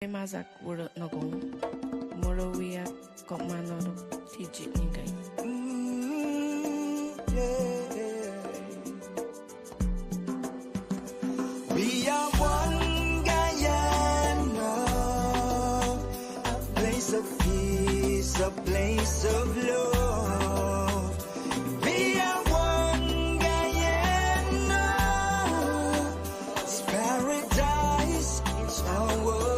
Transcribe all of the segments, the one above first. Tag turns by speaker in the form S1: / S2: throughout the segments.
S1: Mazak wura nogong Morowiya Kopmanoro Tiji Ningai.
S2: We are one Guyana, a place of peace, a place of love. We are one Guyana, it's paradise, it's our world.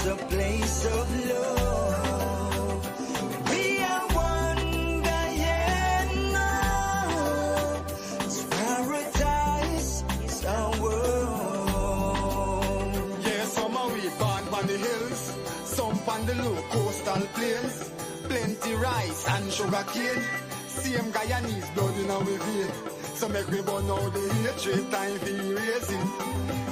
S2: A place of love. We are one Guyana. It's paradise, it's our world.
S3: Yeah, some are we born on the hills, some on the low coastal plains. Plenty rice and sugar cane. Same Guyanese blood in our vein. So make we burn out the hatred, time for erasing.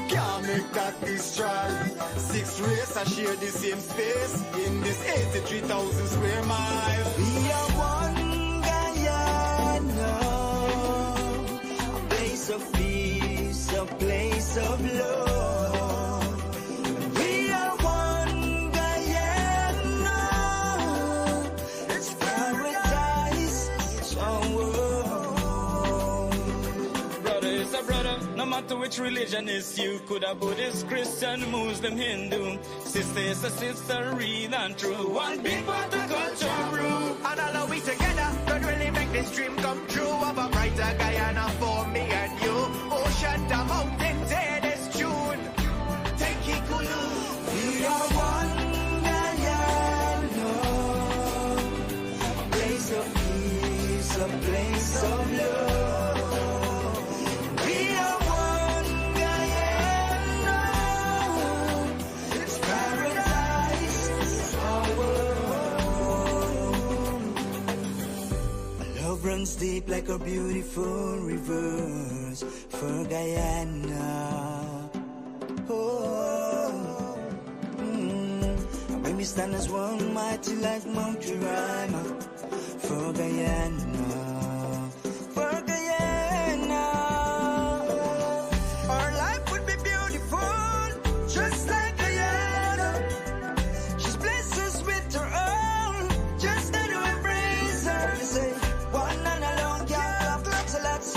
S3: Can't make that destroy. 6 races share the same space in this 83,000 square miles.
S2: We are one Guyana, a place of peace, a place of love. We are one Guyana, it's paradise, it's our world.
S4: Brother is a brother, no matter which religion is you. Could a Buddhist, Christian, Muslim, Hindu. Sister is a sister, real and true. One big water culture brew.
S5: And all of we together don't really make this dream come true. Of a brighter Guyana for me and you. Ocean, the mountains, hear this tune. Take it cool.
S2: We are one Guyana, a place of peace, a place of love. We are one Guyana, it's paradise, it's our world. Love runs deep like a beautiful rivers for Guyana. And when we stand as one mighty like Mount Lorrimer for Guyana, for Guyana.
S5: Our life would be beautiful, just like Guyana.
S2: She's blessed us with her own, just to embrace her. You say, one and alone can't clap lots of lots.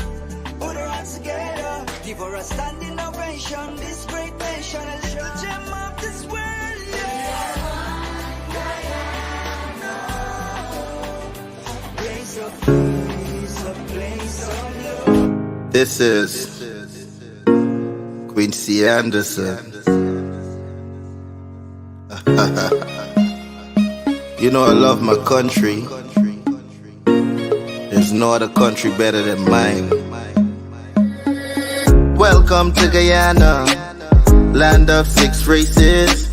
S2: Put her hands together, give her a standing ovation. This great nation, a little gem of this world, yeah. A place of peace, a place of love.
S6: This is Quincy Anderson. You know I love my country. There's no other country better than mine. Welcome to Guyana, land of 6 races,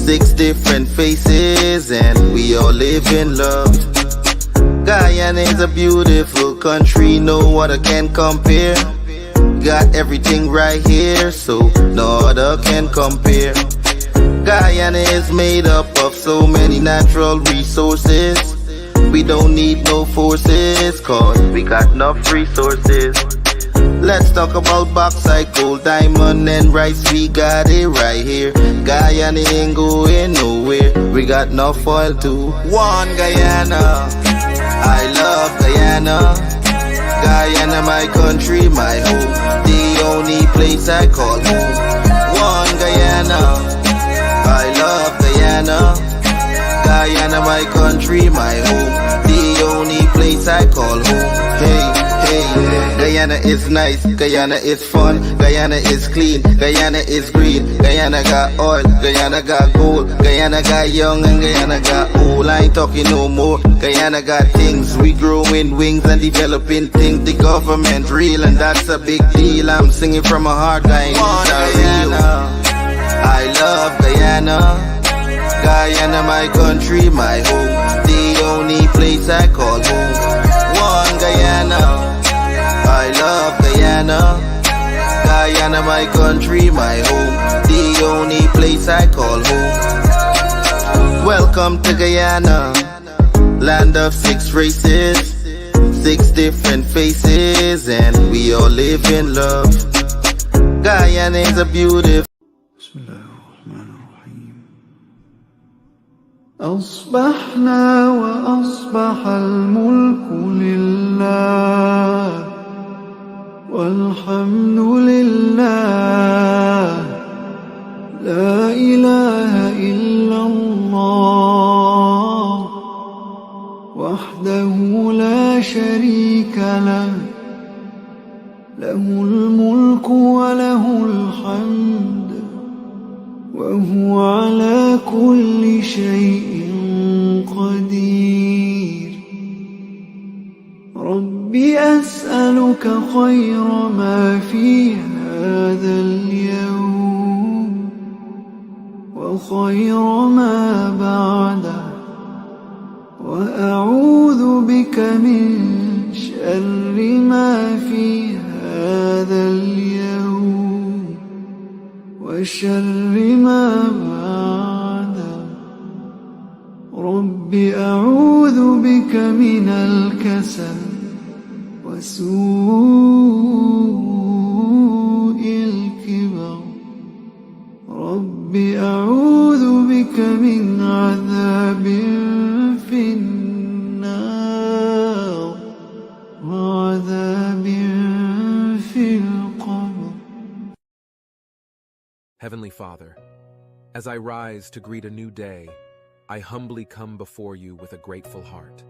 S6: 6 different faces, and we all live in love. Guyana is a beautiful country, no other can compare. Got everything right here, so no other can compare. Guyana is made up of so many natural resources. We don't need no forces, cause we got enough resources. Let's talk about bauxite, gold, diamond, and rice. We got it right here. Guyana ain't going nowhere. We got enough oil too. One Guyana, I love Guyana. Guyana, my country, my home. The only place I call home. One Guyana, I love Guyana. Guyana, my country, my home. The only place I call home. Hey, hey, Guyana is nice, Guyana is fun, Guyana is clean, Guyana is green, Guyana got oil, Guyana got gold, Guyana got young and Guyana got old. I ain't talking no more. Guyana got things, we growing wings and developing things. The government real and that's a big deal. I'm singing from my heart, Guyana. I love Guyana. Guyana, my country, my home. The only place I call home. One Guyana. I love Guyana. Guyana, my country, my home. The only place I call home. Welcome to Guyana, land of 6 races, 6 different faces, and we all live in love. Guyana is a beautiful.
S7: أصبحنا وأصبح الملك لله والحمد لله لا إله إلا الله وحده لا شريك له له الملك وله الحمد وهو على كل شيء قدير ربي أسألك خير ما في هذا اليوم وخير ما بعده وأعوذ بك من شر ما في هذا اليوم وشر ما بعده رب أعوذ بك من الكسل وسوء الكبر رب أعوذ بك من عذاب في النار وعذاب في القبر.
S8: Heavenly Father, as I rise to greet a new day, I humbly come before you with a grateful heart.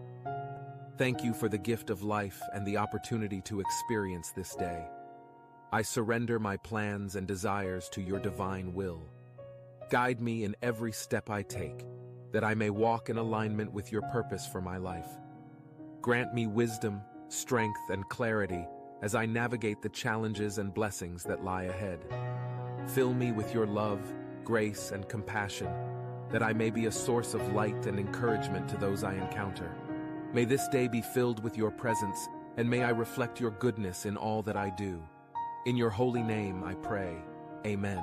S8: Thank you for the gift of life and the opportunity to experience this day. I surrender my plans and desires to your divine will. Guide me in every step I take, that I may walk in alignment with your purpose for my life. Grant me wisdom, strength, and clarity as I navigate the challenges and blessings that lie ahead. Fill me with your love, grace, and compassion, that I may be a source of light and encouragement to those I encounter. May this day be filled with your presence, and may I reflect your goodness in all that I do. In your holy name I pray. Amen.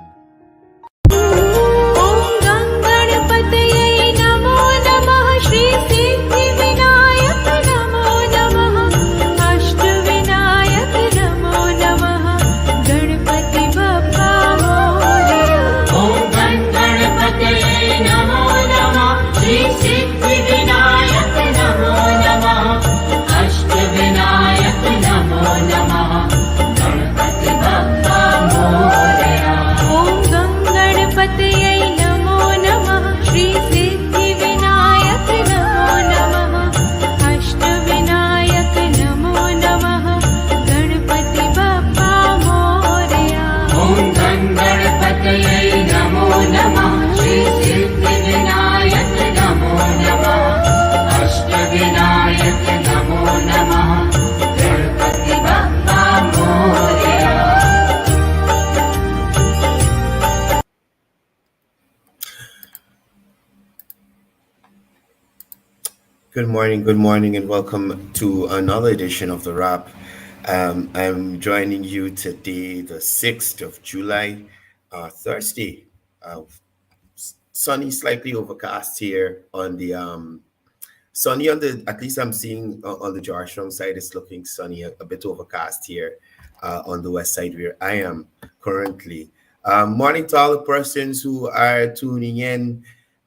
S9: Good morning, and welcome to another edition of The Wrap. I'm joining you today, the 6th of July, Thursday. Sunny, slightly overcast here on the sunny on the, at least I'm seeing on the Georgetown side, it's looking sunny, a bit overcast here on the west side where I am currently. Morning to all the persons who are tuning in.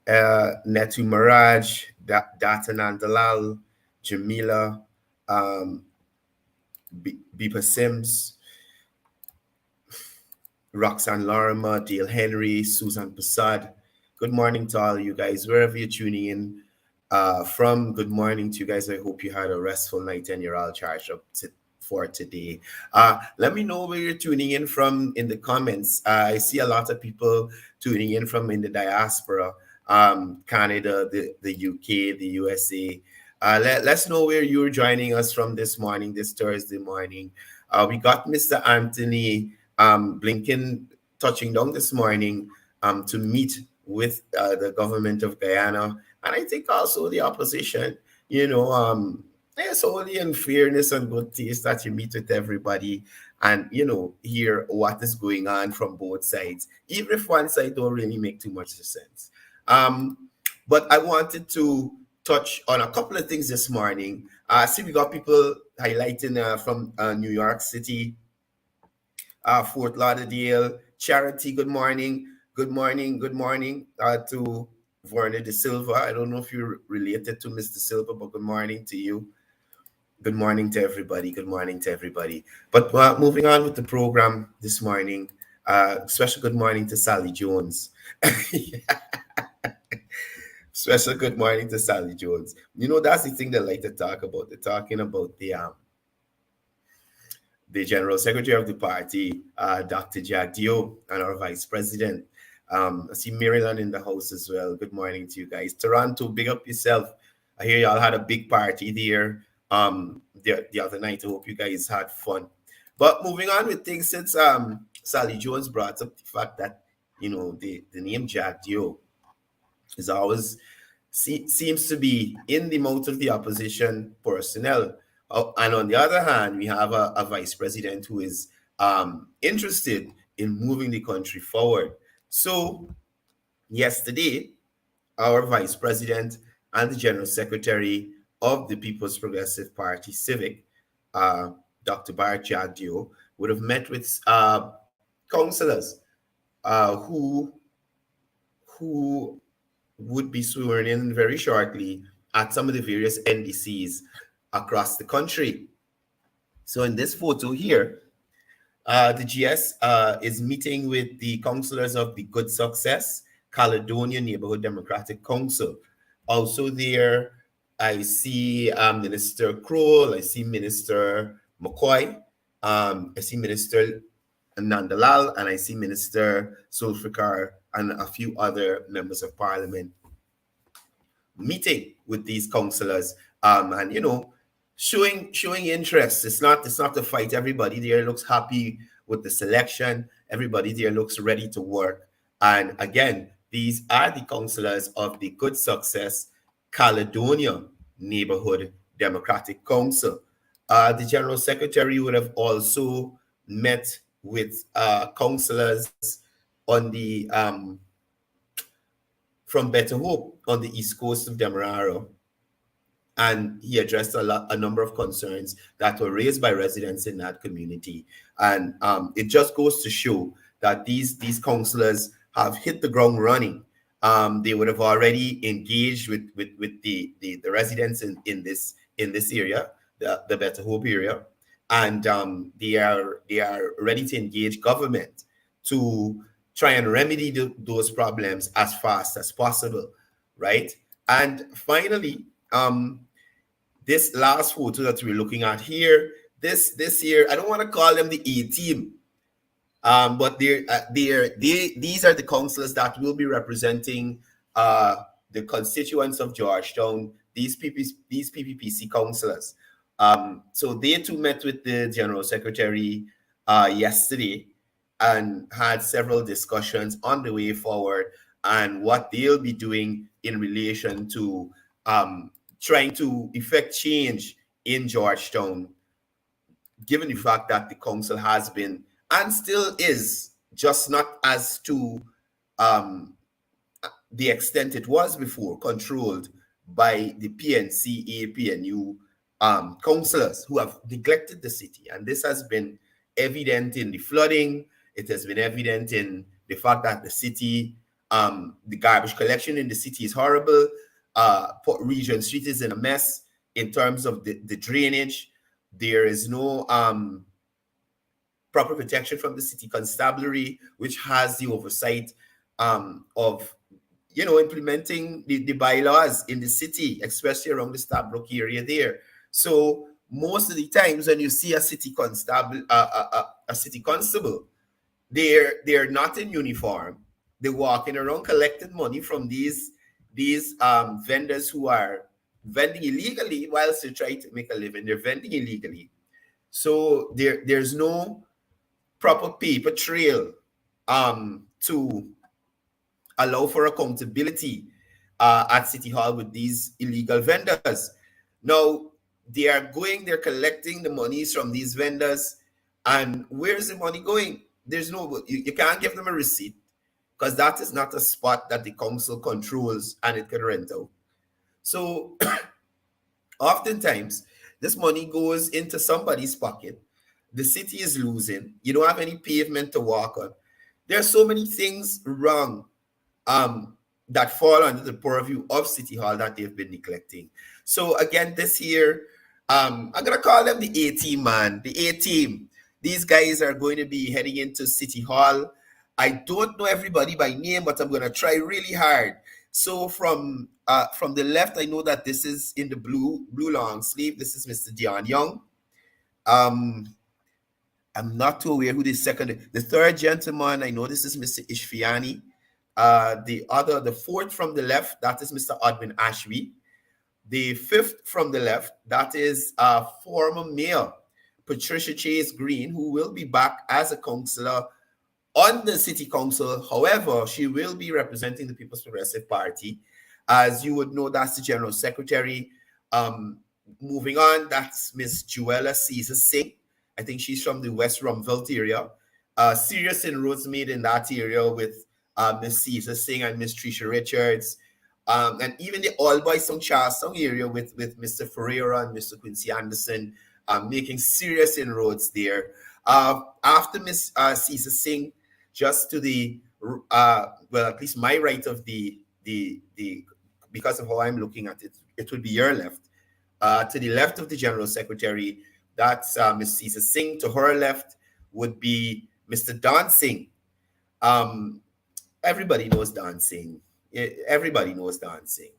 S9: Netu Mirage, Datan Dalal, Jamila, Beepa Sims, Roxanne Lorrimer, Dale Henry, Susan Passad. Good morning to all you guys, wherever you're tuning in from. Good morning to you guys. I hope you had a restful night and you're all charged up for today. Let me know where you're tuning in from in the comments. I see a lot of people tuning in from in the diaspora, Canada, the UK, the USA. Let's know where you're joining us from this morning, this Thursday morning. We got Mr. Anthony Blinken touching down this morning to meet with the government of Guyana, and I think also the opposition. It's only in fairness and good taste that you meet with everybody and hear what is going on from both sides, even if one side don't really make too much sense. But I wanted to touch on a couple of things this morning. See, we got people highlighting from New York City, Fort Lauderdale. Charity, good morning. Good morning. Good morning to Verna de Silva. I don't know if you're related to Mr. Silva, but good morning to you. Good morning to everybody. Good morning to everybody. But moving on with the program this morning, special good morning to Sally Jones. Special good morning to Sally Jones. That's the thing they like to talk about. They're talking about the General Secretary of the party, Dr. Jack Dio, and our Vice President. I see Maryland in the house as well. Good morning to you guys. Toronto, big up yourself. I hear y'all had a big party there the other night. I hope you guys had fun. But moving on with things, since Sally Jones brought up the fact that the name Jack Dio is always seems to be in the mouth of the opposition personnel. And on the other hand, we have a vice president who is interested in moving the country forward. So yesterday, our vice president and the general secretary of the People's Progressive Party Civic, Dr. Bart Jagdio, would have met with councillors who would be sworn in very shortly at some of the various NDCs across the country. So in this photo here, the GS is meeting with the councillors of the Good Success Caledonia Neighborhood Democratic Council. Also there, I see Minister Kroll, I see Minister McCoy, I see Minister Nandalal, and I see Minister Zulfikar and a few other members of parliament meeting with these councillors and showing interest. It's not to fight. Everybody there looks happy with the selection. Everybody there looks ready to work. And again, these are the councillors of the Good Success Caledonia Neighborhood Democratic Council. The General Secretary would have also met with councillors on the from Better Hope on the east coast of Demerara, and he addressed a number of concerns that were raised by residents in that community. And it just goes to show that these councillors have hit the ground running. They would have already engaged with the residents in this area, the Better Hope area, and they are ready to engage government to try and remedy those problems as fast as possible, right? And finally, this last photo that we're looking at here, this year, I don't want to call them the A team, but these are the councillors that will be representing the constituents of Georgetown. These PPPC councillors. So they too met with the General Secretary yesterday and had several discussions on the way forward and what they'll be doing in relation to trying to effect change in Georgetown, given the fact that the council has been and still is, just not as to the extent it was before, controlled by the PNC, APNU councillors who have neglected the city. And this has been evident in the flooding. It has been evident in the fact that the city, the garbage collection in the city is horrible. Port Regent Street is in a mess in terms of the drainage. There is no proper protection from the city constabulary, which has the oversight of implementing the bylaws in the city, especially around the Stabrook area there. So most of the times when you see a city constable, a city constable, they're not in uniform. They're walking around collecting money from these vendors who are vending illegally whilst they try to make a living. They're vending illegally, so there's no proper paper trail to allow for accountability at City Hall with these illegal vendors. Now, they're collecting the monies from these vendors, and where's the money going? There's no, you can't give them a receipt because that is not a spot that the council controls and it can rent out. So oftentimes, this money goes into somebody's pocket. The city is losing. You don't have any pavement to walk on. There are so many things wrong that fall under the purview of City Hall that they've been neglecting. So again, this year, I'm going to call them the A-team, man. The A-team. These guys are going to be heading into City Hall. I don't know everybody by name, but I'm going to try really hard. So from the left, I know that this is in the blue long sleeve. This is Mr. Dion Young. I'm not too aware who the third gentleman, I know this is Mr. Ishfiani. The fourth from the left, that is Mr. Odwin Ashby. The fifth from the left, that is former mayor Patricia Chase Green, who will be back as a councillor on the city council. However, she will be representing the People's Progressive Party. As you would know, that's the general secretary. Moving on, that's Miss Joella Caesar Singh. I think she's from the West Rumvelt area. Serious inroads made in that area with Miss Caesar Singh and Miss Trisha Richards. And even the All Boys Song Charlestown area with Mr. Ferreira and Mr. Quincy Anderson making serious inroads there. After Miss Caesar Singh, just to the well, at least my right of the because of how I'm looking at it, it would be your left. To the left of the General Secretary, that's Miss Caesar Singh. To her left would be Mr. Don Singh. Everybody knows Don Singh. Everybody knows Don Singh.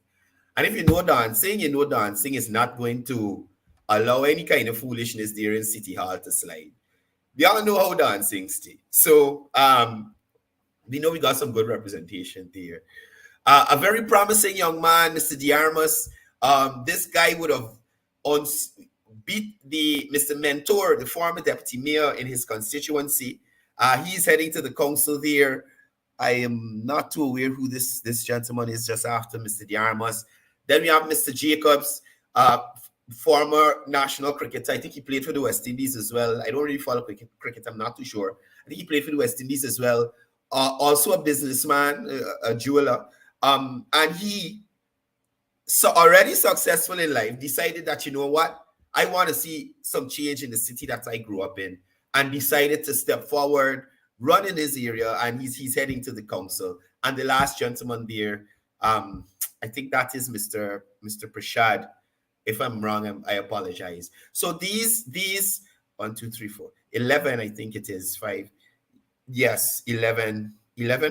S9: And if you know Don Singh, you know Don Singh is not going to allow any kind of foolishness there in City Hall to slide. We all know how Don Singh stays. So we know we got some good representation there. A very promising young man, Mr. Diarmas. This guy would have beat Mr. Mentor, the former deputy mayor in his constituency. He's heading to the council there. I am not too aware who this gentleman is just after Mr. Diarmas. Then we have Mr. Jacobs, former national cricketer. I think he played for the West Indies as well. I don't really follow cricket. I'm not too sure. I think he played for the West Indies as well. Also a businessman, a jeweler. And he, already successful in life, decided that, you know what, I want to see some change in the city that I grew up in, and decided to step forward, run in his area, and he's heading to the council. And the last gentleman there, I think that is Mr. Prashad. If I'm wrong, I apologize. So these 1, 2, 3, 4, 11, I think it is 5. Yes, 11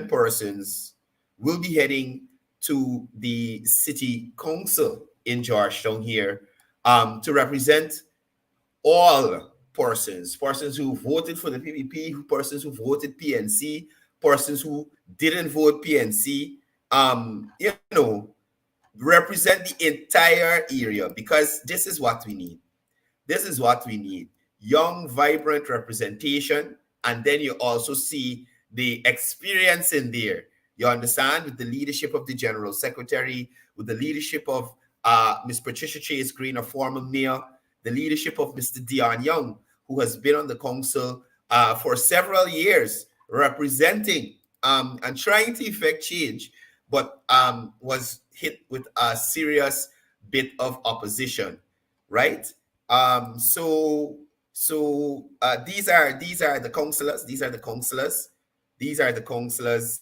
S9: persons will be heading to the city council in Georgetown here to represent all persons who voted for the PPP, persons who voted PNC, persons who didn't vote PNC, represent the entire area, because this is what we need. This is what we need. Young, vibrant representation. And then you also see the experience in there. You understand, with the leadership of the General Secretary, with the leadership of Ms. Patricia Chase Green, a former mayor, the leadership of Mr. Dion Young, who has been on the council for several years, representing and trying to effect change, but was hit with a serious bit of opposition, right? So these are the councillors. These are the councillors. These are the councillors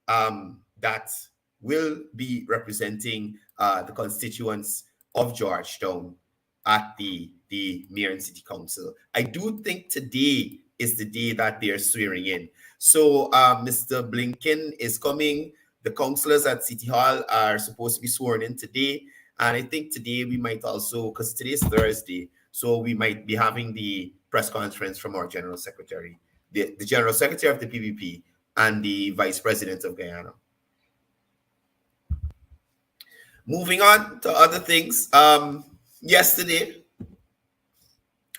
S9: that will be representing the constituents of Georgetown at the Mayor and City Council. I do think today is the day that they're swearing in. So Mr. Blinken is coming. The councillors at City Hall are supposed to be sworn in today. And I think today we might also, because today is Thursday, So we might be having the press conference from our General Secretary, the General Secretary of the PPP, and the Vice President of Guyana. Moving on to other things. Yesterday,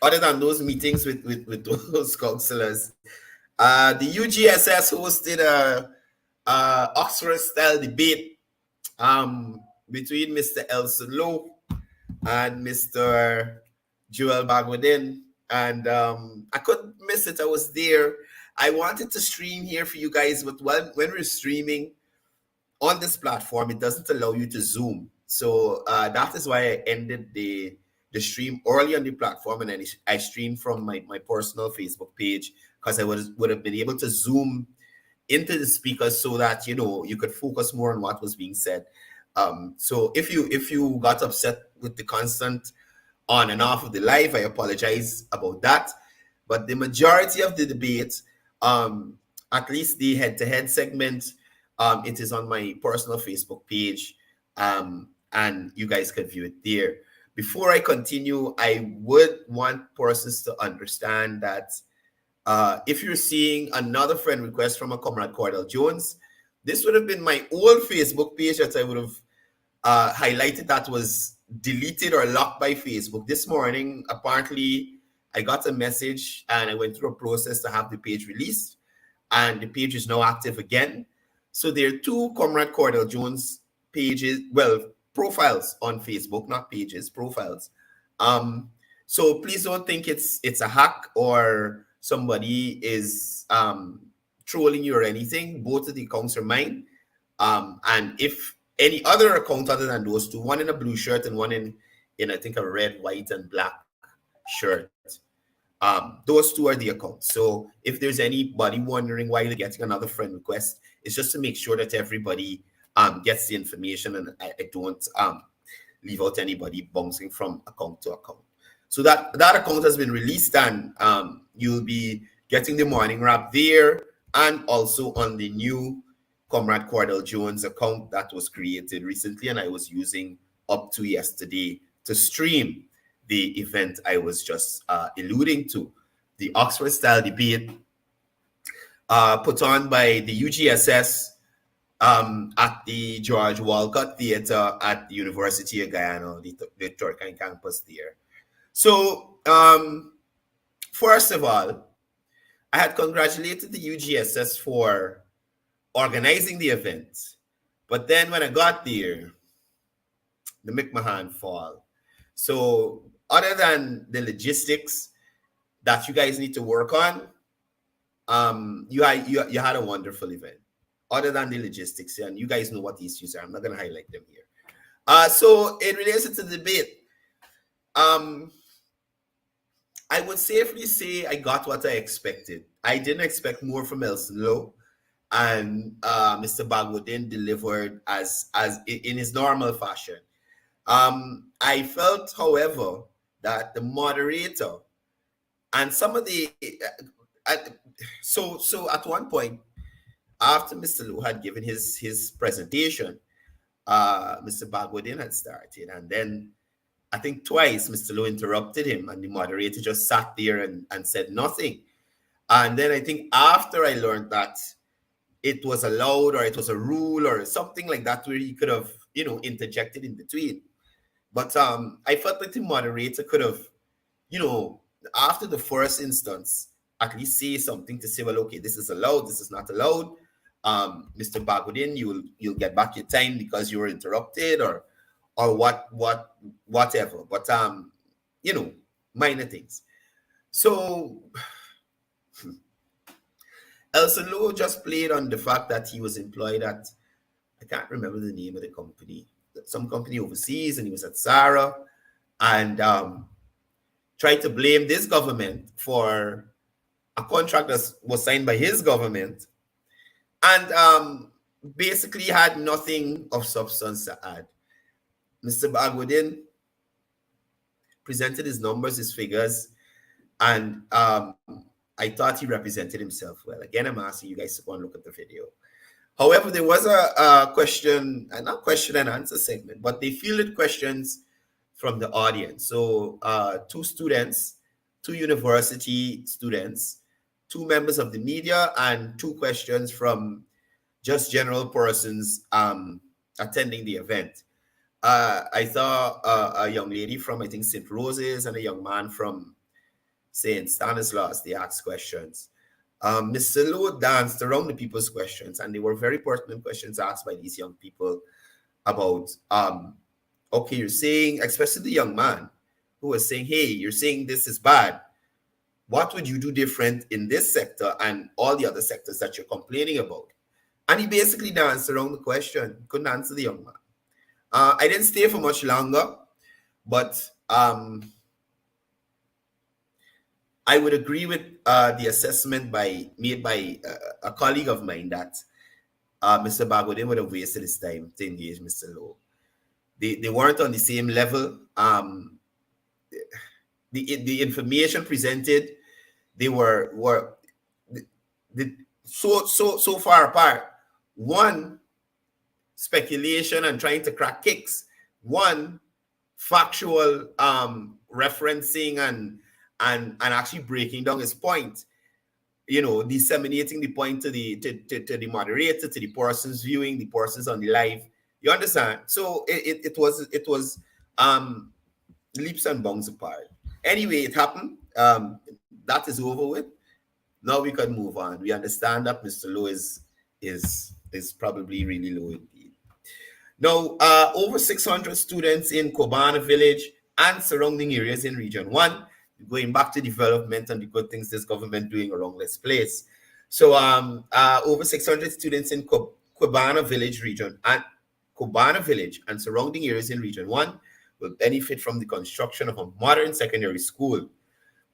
S9: other than those meetings with those councillors, the UGSS hosted a Oxford-style debate between Mr. Elson Lowe and Mr. Joel Bagwedin, and I couldn't miss it. I was there. I wanted to stream here for you guys, but when we're streaming on this platform, it doesn't allow you to zoom. So that is why I ended the stream early on the platform, and then I streamed from my personal Facebook page, because I would have been able to zoom into the speakers so that you could focus more on what was being said. So if you got upset with the constant on and off of the live, I apologize about that. But the majority of the debate, at least the head-to-head segment, it is on my personal Facebook page, and you guys can view it there. Before I continue, I would want persons to understand that if you're seeing another friend request from a Comrade Courdel Jones, this would have been my old Facebook page that I would have highlighted that was deleted or locked by Facebook. This morning, apparently, I got a message and I went through a process to have the page released, and the page is now active again. So there are two Comrade Courdel Jones pages, well, profiles on Facebook, not pages, profiles. So please don't think it's a hack or somebody is trolling you or anything. Both of the accounts are mine. And if any other account other than those two, one in a blue shirt and one in I think a red, white, and black shirt, those two are the accounts. So if there's anybody wondering why they're getting another friend request, it's just to make sure that everybody gets the information, and I don't leave out anybody bouncing from account to account. So that account has been released, and you'll be getting the morning wrap there, and also on the new Comrade Courdel Jones account that was created recently, and I was using up to yesterday to stream the event I was just alluding to, the Oxford-style debate put on by the UGSS at the George Walcott Theatre at the University of Guyana, the Turkine campus there. So, first of all, I had congratulated the UGSS for organizing the event. But then when I got there, the McMahon fall. So other than the logistics that you guys need to work on, you had a wonderful event. Other than the logistics, and you guys know what the issues are. I'm not going to highlight them here. So in relation to the debate, I would safely say I got what I expected. I didn't expect more from Elson Lowe, and Mr. Bagwedin delivered as in his normal fashion. I felt, however, that the moderator and some of the so at one point, after Mr. Lowe had given his presentation, Mr. Bagwedin had started, and then I think twice Mr. Lowe interrupted him, and the moderator just sat there and said nothing. And then I think after I learned that it was allowed, or it was a rule or something like that, where he could have, interjected in between. But I felt like the moderator could have, after the first instance, at least say something to say, well, okay, this is allowed, this is not allowed. Mr. Bagwedin, you'll get back your time because you were interrupted, or whatever. But minor things. So Elson Lowe just played on the fact that he was employed at, I can't remember the name of the company, some company overseas, and he was at Sarah, and tried to blame this government for a contract that was signed by his government, and basically had nothing of substance to add. Mr. Bagwedin presented his numbers, his figures, and I thought he represented himself well. Again, I'm asking you guys to go and look at the video. However, there was a question, not question and answer segment, but they fielded questions from the audience. So two students, two university students, two members of the media, and two questions from just general persons attending the event. I saw a young lady from, I think, St. Roses, and a young man from St. Stanislaus. They asked questions. Mr. Lowe danced around the people's questions, and they were very pertinent questions asked by these young people about, okay, you're saying, especially the young man who was saying, hey, you're saying this is bad. What would you do different in this sector and all the other sectors that you're complaining about? And he basically danced around the question, couldn't answer the young man. I didn't stay for much longer, but I would agree with the assessment made by a colleague of mine that Mr. Bagodin would have wasted his time to engage Mr. Lowe. They weren't on the same level. The information presented, they were so far apart. One, speculation and trying to crack kicks. One, factual referencing and actually breaking down his point. You know, disseminating the point to the moderator, to the persons viewing, the persons on the live. You understand? So it was leaps and bounds apart. Anyway, it happened. That is over with. Now we can move on. We understand that Mr. Lowe is probably really low indeed. Now, over 600 students in Kobana village and surrounding areas in Region 1, going back to development and the good things this government doing around this place. So over 600 students in Kobana village and surrounding areas in Region 1 will benefit from the construction of a modern secondary school.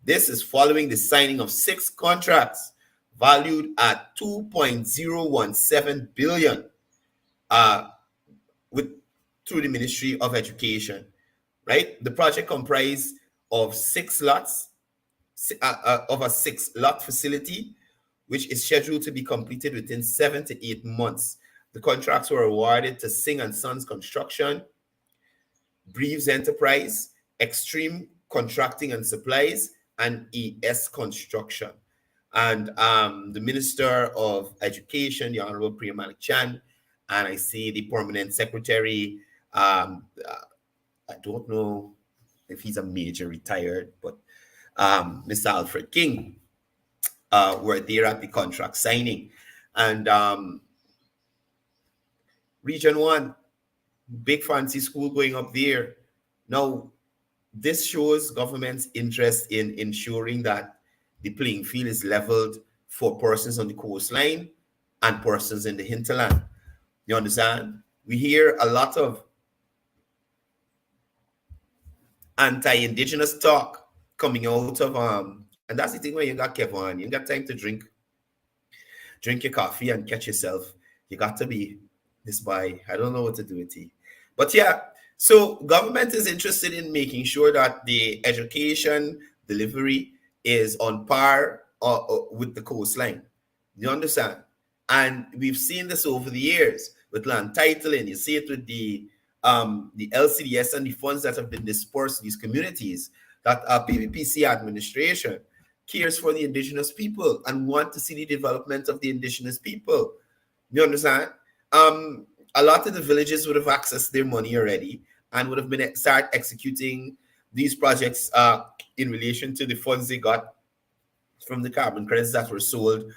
S9: This is following the signing of 6 contracts valued at 2.017 billion through the Ministry of Education, right? The project comprised of 6 lots, of a 6-lot facility, which is scheduled to be completed within 7 to 8 months. The contracts were awarded to Singh and Sons Construction, Breves Enterprise, Extreme Contracting and Supplies, and ES Construction. And the Minister of Education, the Honorable Priya Malik Chan, and I see the Permanent Secretary, I don't know if he's a major retired, but Mr. Alfred King were there at the contract signing. And Region 1, big fancy school going up there. Now, this shows government's interest in ensuring that the playing field is leveled for persons on the coastline and persons in the hinterland. You understand? We hear a lot of anti-indigenous talk coming out of and that's the thing when you got Kevon, you got time to drink your coffee and catch yourself. You got to be this boy. I don't know what to do with it. But yeah, so government is interested in making sure that the education delivery is on par with the coastline. You understand? And we've seen this over the years with land titling. You see it with the LCDS and the funds that have been dispersed to these communities, that PPPC administration cares for the indigenous people and want to see the development of the indigenous people. You understand? A lot of the villages would have accessed their money already and would have been start executing these projects in relation to the funds they got from the carbon credits that were sold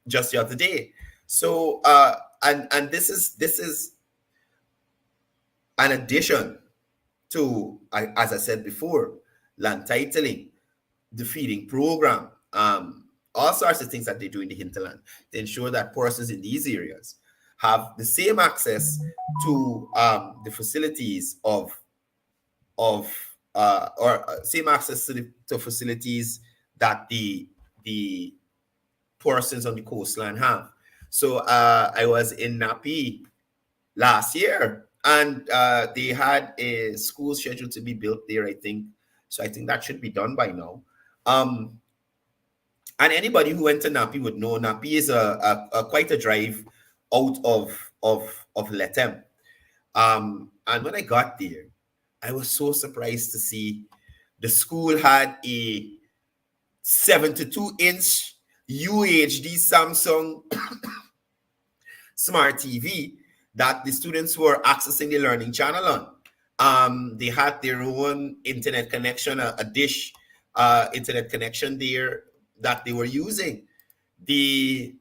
S9: just the other day. So and this is an addition to, as I said before, land titling, the feeding program, all sorts of things that they do in the hinterland to ensure that persons in these areas have the same access to the facilities or same access to facilities that the persons on the coastline have. So I was in Napi last year, and they had a school scheduled to be built there, I think. So I think that should be done by now. And anybody who went to Napi would know Napi is a quite a drive out of Letem. And when I got there, I was so surprised to see the school had a 72-inch UHD Samsung smart TV that the students were accessing the learning channel on. They had their own internet connection, a dish internet connection there that they were using. The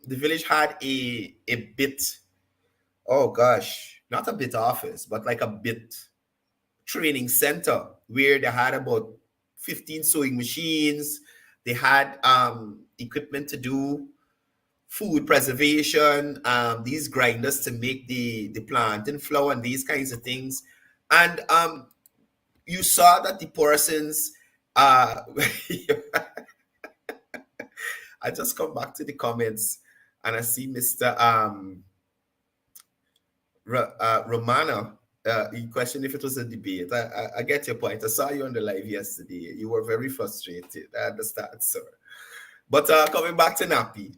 S9: village had a bit, oh gosh, not a bit office, but like a bit training center where they had about 15 sewing machines. They had equipment to do food preservation, these grinders to make the plantain flour and these kinds of things. And you saw that the persons, I just come back to the comments and I see Mr. Romano. You questioned if it was a debate. I get your point. I saw you on the live yesterday. You were very frustrated. I understand, sir. But coming back to Nappy,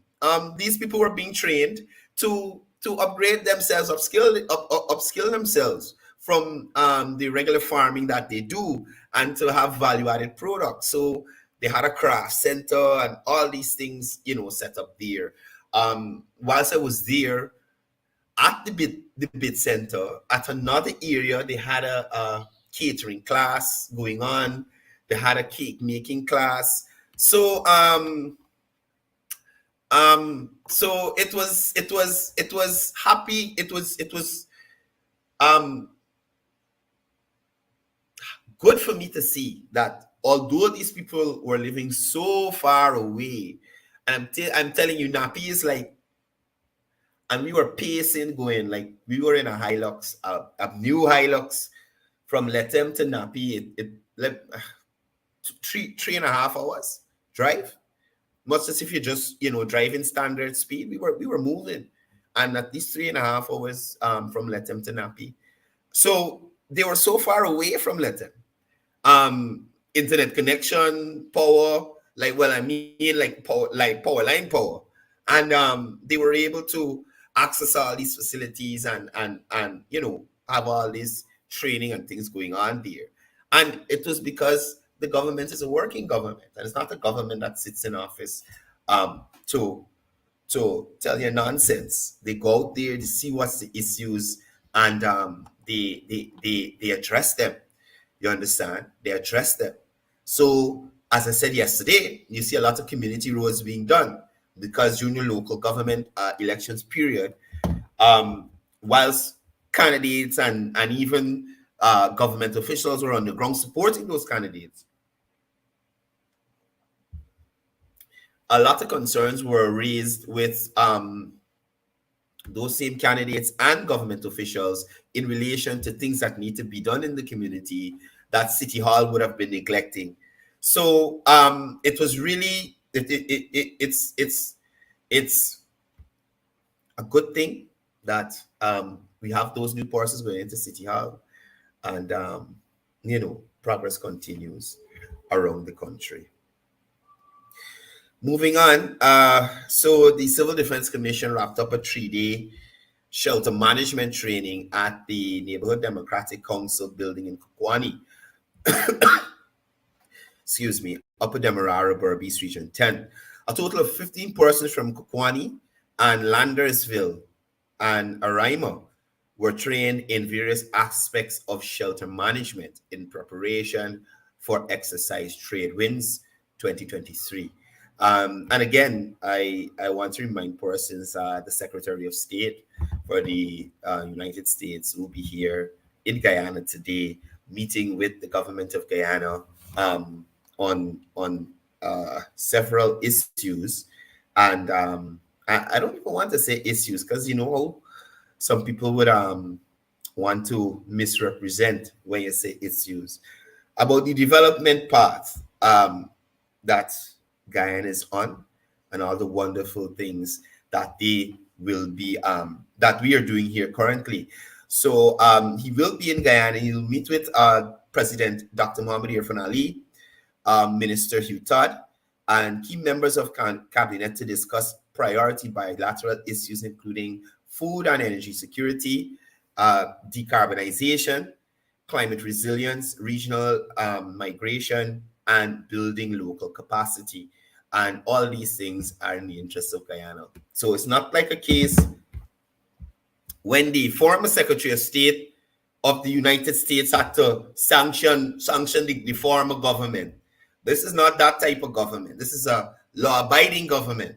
S9: these people were being trained to upgrade themselves, upskill themselves from the regular farming that they do and to have value-added products. So they had a craft center and all these things, set up there. Whilst I was there, at the bit center, at another area, they had a catering class going on. They had a cake making class. So so it was happy. It was good for me to see that although these people were living so far away, and I'm telling you, Nappy is like, and we were pacing going, like we were in a Hilux, a new Hilux from Letem to Nappy. It three and a half hours drive. Much as if you're just, driving standard speed, we were moving. And at least 3.5 hours from Letem to Nappy. So they were so far away from Letem. Internet connection, power, like power line power. And they were able to access all these facilities and have all this training and things going on there. And it was because the government is a working government, and it's not a government that sits in office to tell you nonsense. They go out there to see what's the issues, and they address them. You understand? They address them. So, as I said yesterday, you see a lot of community roads being done because during the local government elections period, whilst candidates and even government officials were on the ground supporting those candidates, a lot of concerns were raised with those same candidates and government officials in relation to things that need to be done in the community that City Hall would have been neglecting. So it was really it's a good thing that we have those new persons going into City Hall, and progress continues around the country. Moving on, so the Civil Defense Commission wrapped up a 3-day shelter management training at the Neighborhood Democratic Council building in Kukwani. Excuse me, Upper Demerara, Berbice Region 10. A total of 15 persons from Kukwani and Landersville and Araima were trained in various aspects of shelter management in preparation for Exercise Trade Winds 2023. And again, I want to remind persons, the Secretary of State for the United States will be here in Guyana today, meeting with the government of Guyana on several issues. And I don't even want to say issues because some people would want to misrepresent when you say issues about the development path that Guyana is on, and all the wonderful things that they will be that we are doing here currently. So he will be in Guyana. He'll meet with President Dr. Muhammad Irfan Ali, Minister Hugh Todd, and key members of cabinet to discuss priority bilateral issues, including food and energy security, decarbonization, climate resilience, regional migration, and building local capacity. And all these things are in the interest of Guyana. So it's not like a case when the former Secretary of State of the United States had to sanction the former government. This is not that type of government. This is a law-abiding government.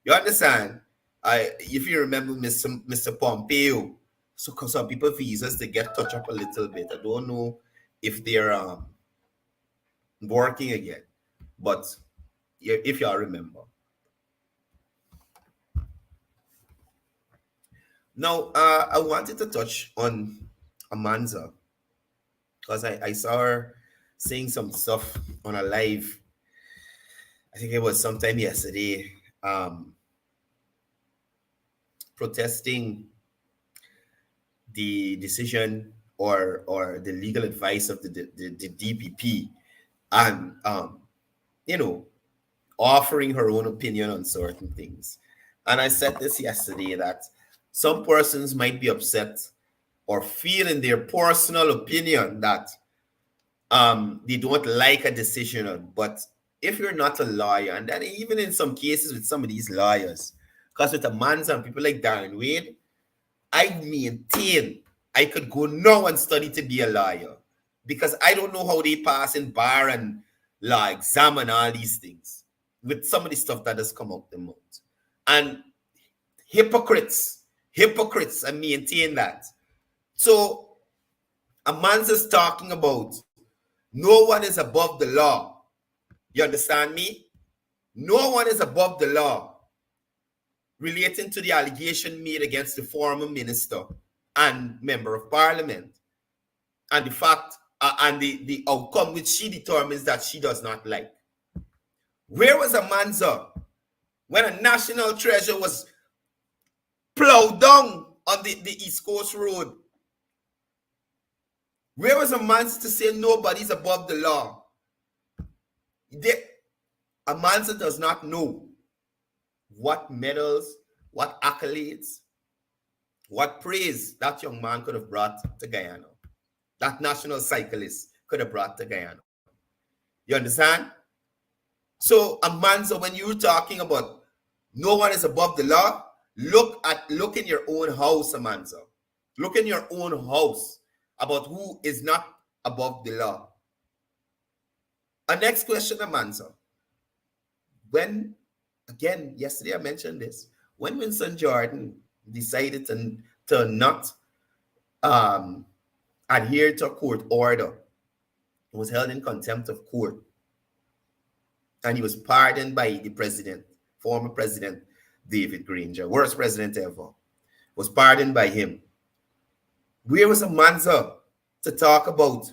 S9: You understand? If you remember Mr. Pompeo, so some people visas they get touched up a little bit. I don't know if they're working again, but if y'all remember. Now, I wanted to touch on Amanza because I saw her saying some stuff on a live. I think it was sometime yesterday, protesting the decision or the legal advice of the DPP, and offering her own opinion on certain things. And I said this yesterday that some persons might be upset or feel in their personal opinion that they don't like a decision. But if you're not a lawyer, and then even in some cases with some of these lawyers, because with Amanza and people like Darren Wade, I maintain I could go now and study to be a lawyer because I don't know how they pass in bar and law exam and all these things with some of the stuff that has come out the mouth. And hypocrites, I maintain that. So Amanza's talking about no one is above the law. You understand me? No one is above the law relating to the allegation made against the former minister and member of parliament and the fact and the outcome which she determines that she does not like. Where was Amanza when a national treasure was plowed down on the East Coast Road? Where was Amanza to say nobody's above the law? Amanza does not know what medals, what accolades, what praise that young man could have brought to Guyana. That national cyclist could have brought to Guyana. You understand? So, Amanza, when you're talking about no one is above the law, look in your own house, Amanza. Look in your own house about who is not above the law. Our next question, Amanza. When, again, yesterday I mentioned this, when Winston Jordan decided to not adhere to a court order, was held in contempt of court, and he was pardoned by the president, former president David Granger, worst president ever, was pardoned by him. Where was Amanza to talk about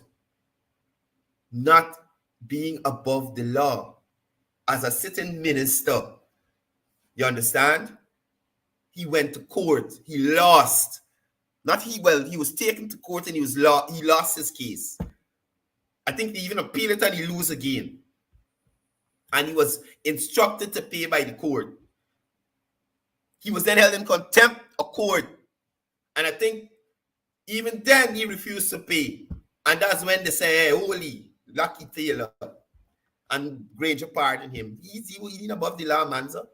S9: not being above the law as a sitting minister? You understand? He went to court. He lost. He was taken to court and he lost his case. I think they even appealed it and he lose again. And he was instructed to pay by the court. He was then held in contempt of court. And I think even then he refused to pay. And that's when they say, hey, holy, Lucky Taylor. And Granger pardoned him. He ain't above the law, Amanza.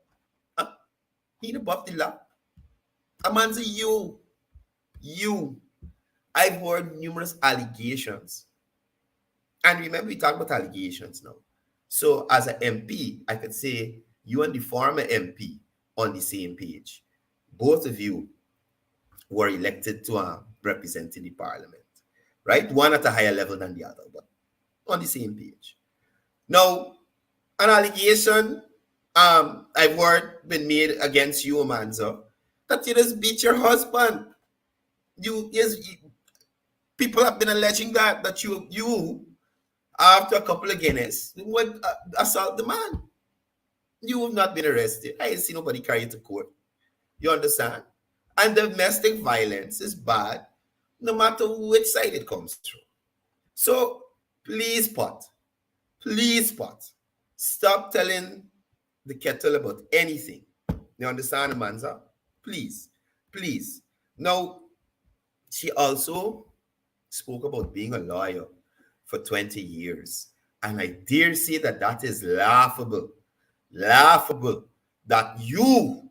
S9: Huh? He ain't above the law. Amanza, you. I've heard numerous allegations. And remember, we talk about allegations now. So as an MP, I could say you and the former MP on the same page. Both of you were elected to represent in the parliament, right? One at a higher level than the other, but on the same page. Now, an allegation I've heard been made against you, Amanza, that you just beat your husband. People have been alleging that you after a couple of Guinness would assault the man. You have not been arrested. I ain't seen nobody carry you to court. You understand? And domestic violence is bad no matter which side it comes through. So please, Pot, stop telling the kettle about anything. You understand, Amanza? Please. Now, She also spoke about being a lawyer for 20 years. And I dare say that that is laughable. Laughable that you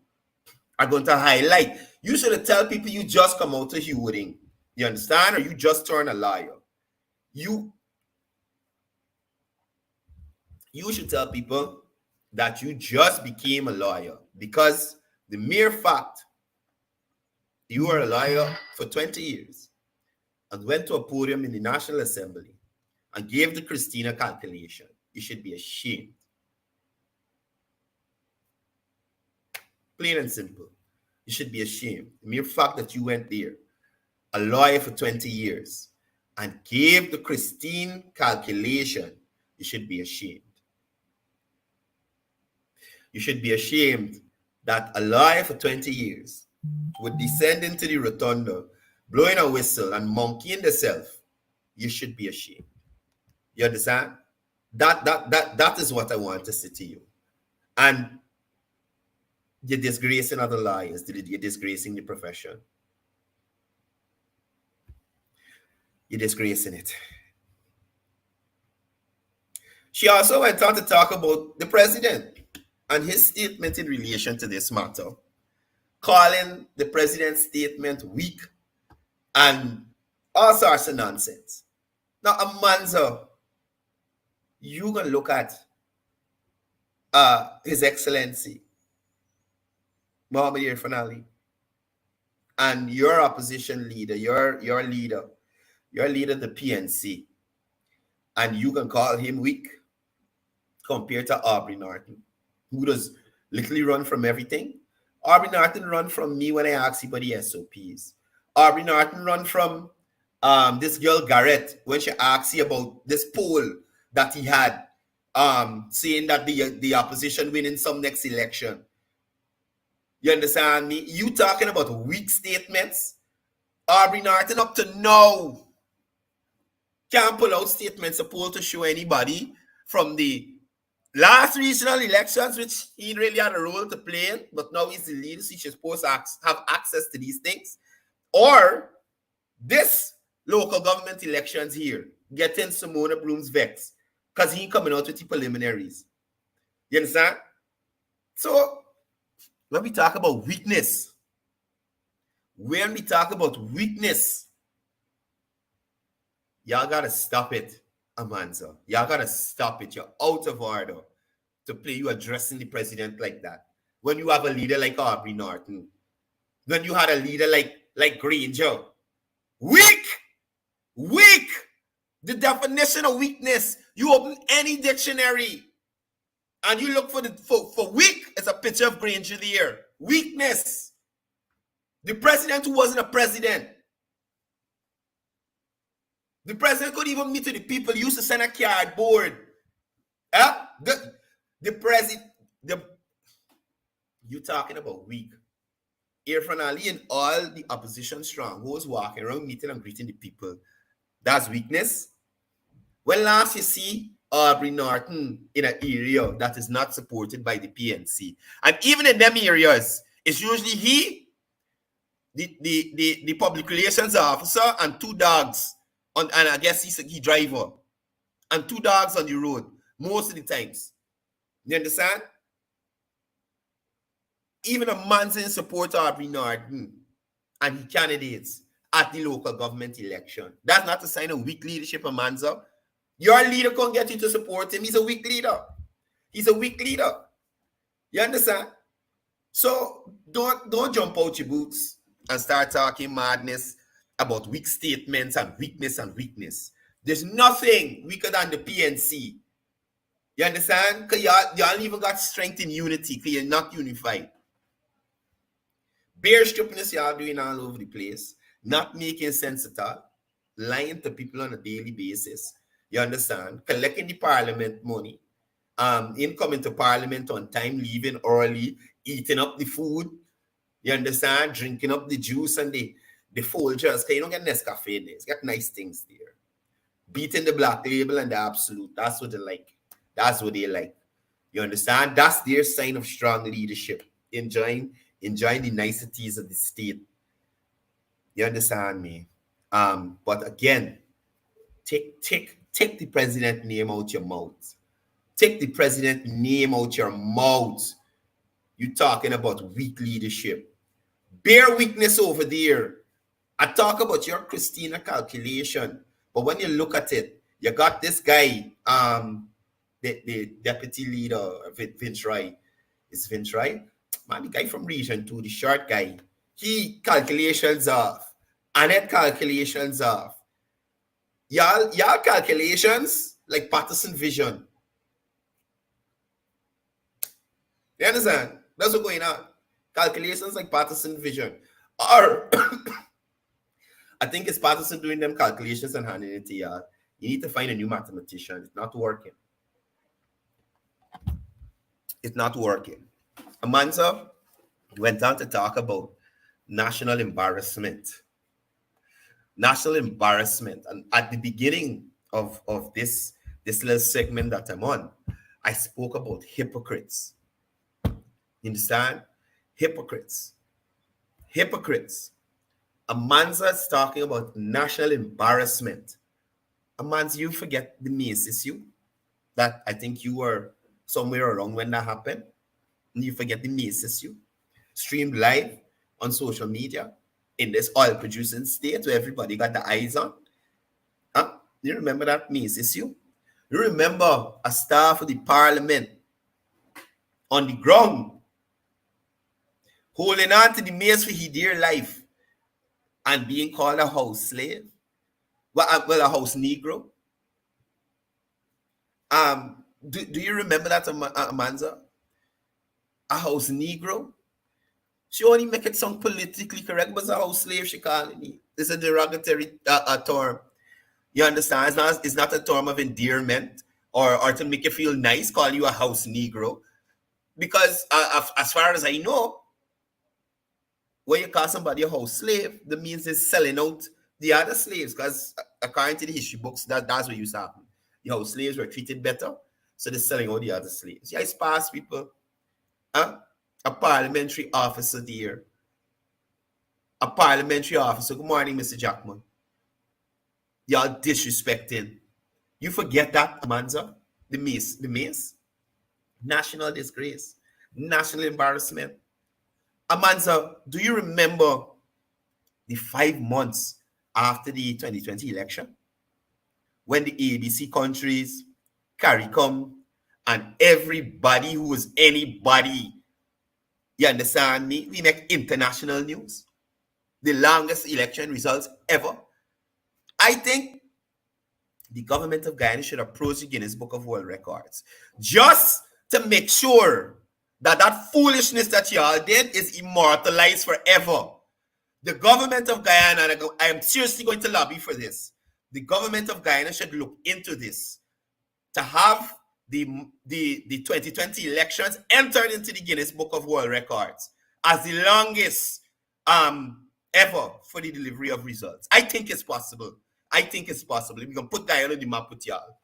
S9: are going to highlight. You should have tell people you just come out of hearing. You understand? Or you just turn a lawyer. You should tell people that you just became a lawyer, because the mere fact you were a lawyer for 20 years and went to a podium in the National Assembly and gave the Christina calculation, you should be ashamed. Plain and simple. You should be ashamed. The mere fact that you went there, a lawyer for 20 years, and gave the Christine calculation, you should be ashamed. You should be ashamed that a lawyer for 20 years would descend into the rotunda, blowing a whistle and monkeying themselves. You should be ashamed. You understand? That is what I want to say to you. And you're disgracing other lawyers. You're disgracing the profession. You're disgracing it. She also went on to talk about the president and his statement in relation to this matter, calling the president's statement weak and all sorts of nonsense. Now, Amanzo, you can look at His Excellency Mohamed Irfan Ali and your opposition leader, your leader, the PNC, and you can call him weak compared to Aubrey Norton, who does literally run from everything. Aubrey Norton run from me when I ask him about the SOPs. Aubrey Norton run from this girl Garrett when she asked you about this poll that he had, saying that the opposition winning some next election. You understand me? You talking about weak statements? Aubrey Norton up to now can't pull out statements supposed to show anybody from the last regional elections, which he really had a role to play in, but now he's the leader, so he's supposed to have access to these things. Or this local government elections here, getting Simona Bloom's vex, because he ain't coming out with the preliminaries. You understand? So, when we talk about weakness, y'all gotta stop it, Amanza. Y'all gotta stop it. You're out of order to play you addressing the president like that. When you have a leader like Aubrey Norton, when you had a leader like Granger. Weak! The definition of weakness, you open any dictionary and you look for weak, it's a picture of Granger there. Weakness. The president who wasn't a president. The president could even meet with the people. He used to send a cardboard. The president, you talking about weak. Irfan Ali and all the opposition strongholds walking around meeting and greeting the people. That's weakness. When last you see Aubrey Norton in an area that is not supported by the PNC, and even in them areas, it's usually he, the public relations officer, and two dogs, and I guess he's a driver, and two dogs on the road most of the times. You understand? Even a man's in support of Aubrey Norton and he candidates at the local government election. That's not a sign of weak leadership, Amanza. Your leader can't get you to support him. He's a weak leader. You understand? So don't jump out your boots and start talking madness about weak statements and weakness. There's nothing weaker than the PNC. You understand? Because y'all even got strength in unity because you're not unified. Bear stupidness y'all doing all over the place, not making sense at all, lying to people on a daily basis. You understand? Collecting the parliament money, coming to parliament on time, leaving early, eating up the food. You understand? Drinking up the juice and the Folgers, because you don't get Nescafe in there. It's got nice things there. Beating the Black Label and the Absolute. That's what they like. You understand? That's their sign of strong leadership. Enjoying the niceties of the state. You understand me? But again, take the president name out your mouth. Take the president name out your mouth. You talking about weak leadership. Bare weakness over there. I talk about your Christina calculation, but when you look at it, you got this guy, the deputy leader, Vince Wright. Is Vince Wright? Man, the guy from Region 2, the short guy. He calculations off. Annette calculations off. Y'all calculations like Patterson Vision. You understand? That's what's going on. Calculations like Patterson Vision. Or I think it's Patterson doing them calculations and handing it to y'all. You need to find a new mathematician. It's not working. It's not working. Amanza went on to talk about national embarrassment. National embarrassment. And at the beginning of this little segment that I'm on, I spoke about hypocrites. You understand? Hypocrites. Hypocrites. Amanza's talking about national embarrassment. Amanza, you forget the Mace issue that I think you were somewhere around when that happened. And you forget the Mace issue. Streamed live on social media in this oil producing state where everybody got the eyes on. Huh? You remember that Mace issue? You remember a staff of the parliament on the ground holding on to the Mace for his dear life and being called a house slave? Well, a house Negro. Do you remember that, Amanza? A house Negro? She only make it sound politically correct, but it's a house slave she calling me. It's a derogatory term. You understand? It's not a term of endearment or to make you feel nice, call you a house Negro. Because as far as I know, when you call somebody a house slave, that means they're selling out the other slaves. Because according to the history books, that's what used to happen. The house slaves were treated better, so they're selling out the other slaves. Yeah, it's past people. A parliamentary officer there. A parliamentary officer. Good morning, Mr. Jackman. Y'all disrespecting. You forget that, Amanza? The Mace. National disgrace. National embarrassment. Amanza, do you remember the 5 months after the 2020 election when the ABC countries, CARICOM, and everybody who was anybody, you understand me? We make international news. The longest election results ever. I think the government of Guyana should approach the Guinness Book of World Records just to make sure that foolishness that y'all did is immortalized forever. The government of Guyana, and I am seriously going to lobby for this, the government of Guyana should look into this to have the 2020 elections entered into the Guinness Book of World Records as the longest ever for the delivery of results. I think it's possible. I think it's possible. We can put Guyana on the map with y'all.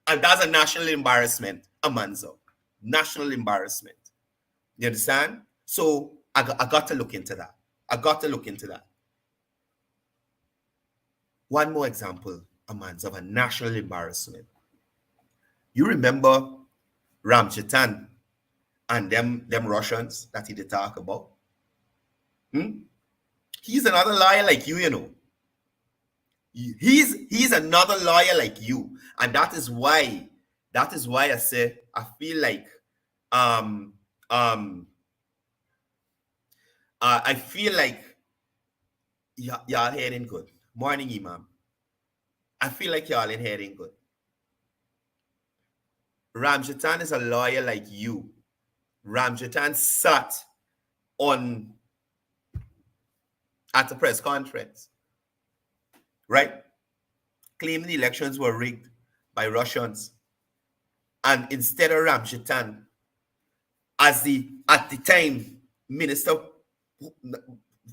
S9: And that's a national embarrassment, Amanzo. National embarrassment. You understand? So I got to look into that. I got to look into that. One more example, Amanzo, of a national embarrassment. You remember Ramjatan and them Russians that he did talk about? He's another liar like you, you know. He's another lawyer like you. And that is why I say I feel like I feel like y'all heading good. Morning, Imam. I feel like y'all ain't heading good. Ramjatan is a lawyer like you. Ramjatan sat at a press conference, right? Claiming the elections were rigged by Russians. And instead of Ramjatan, as at the time, Minister of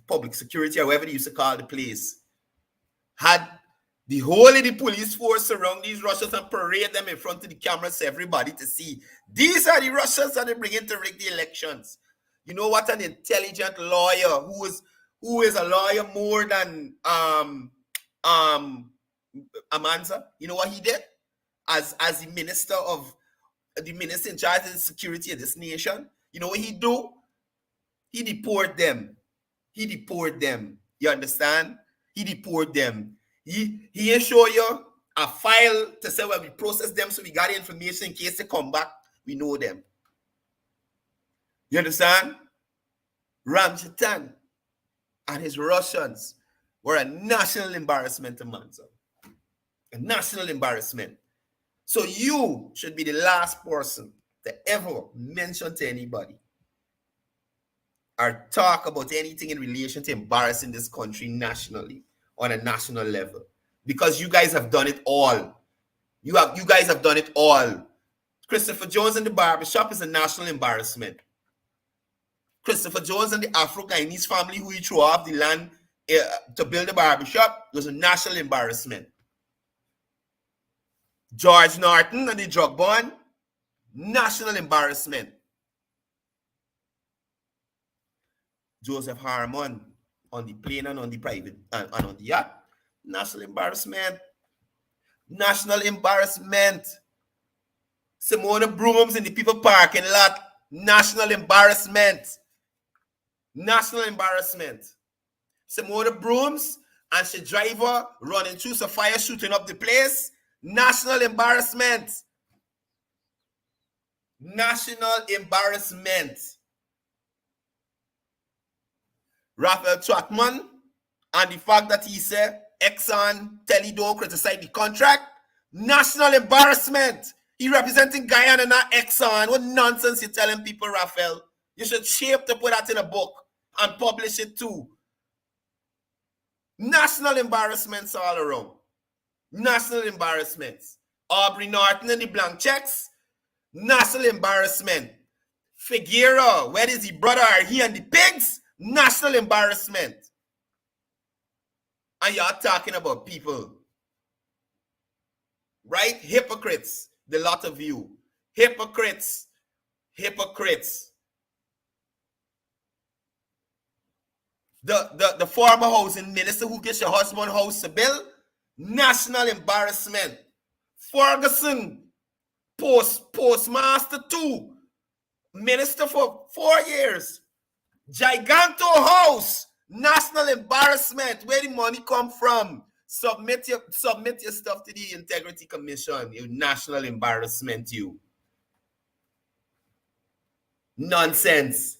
S9: Public Security, or whatever they used to call the place, had the whole of the police force surround these Russians and parade them in front of the cameras for everybody to see. These are the Russians that they bring in to rig the elections. You know what? An intelligent lawyer who is a lawyer more than Amanza. You know what he did? As the minister in charge of the security of this nation, you know what he do? He deport them. You understand? He deport them. He show you a file to say, well, we process them, so we got the information in case they come back, we know them. You understand? Ramchatan and his Russians were a national embarrassment to Manzo. A national embarrassment. So you should be the last person to ever mention to anybody or talk about anything in relation to embarrassing this country nationally, on a national level. Because you guys have done it all. You guys have done it all. Christopher Jones and the barbershop is a national embarrassment. Christopher Jones and the Afro-Guyanese family who he threw off the land to build a barbershop was a national embarrassment. George Norton and the drug bond, national embarrassment. Joseph Harmon on the plane and on the private and on the yacht, national embarrassment. National embarrassment. Simona Brooms in the people parking lot, national embarrassment. National embarrassment. Simona Brooms and she driver running through Sophia shooting up the place, national embarrassment. National embarrassment. Raphael Trotman and the fact that he said Exxon Teledo criticized the contract, national embarrassment. He representing Guyana, not Exxon. What nonsense you telling people, Raphael? You should shape to put that in a book and publish it too. National embarrassments all around. National embarrassments. Aubrey Norton and the blank checks, national embarrassment. Figueroa, where is the brother? Are he and the pigs? National embarrassment. And you're talking about people, right? Hypocrites, the lot of you. Hypocrites. Hypocrites. The former housing minister who gets your husband house to build, national embarrassment. Ferguson, postmaster 2, minister for 4 years. Giganto house, national embarrassment. Where the money come from? Submit your stuff to the Integrity Commission. You national embarrassment, you. Nonsense.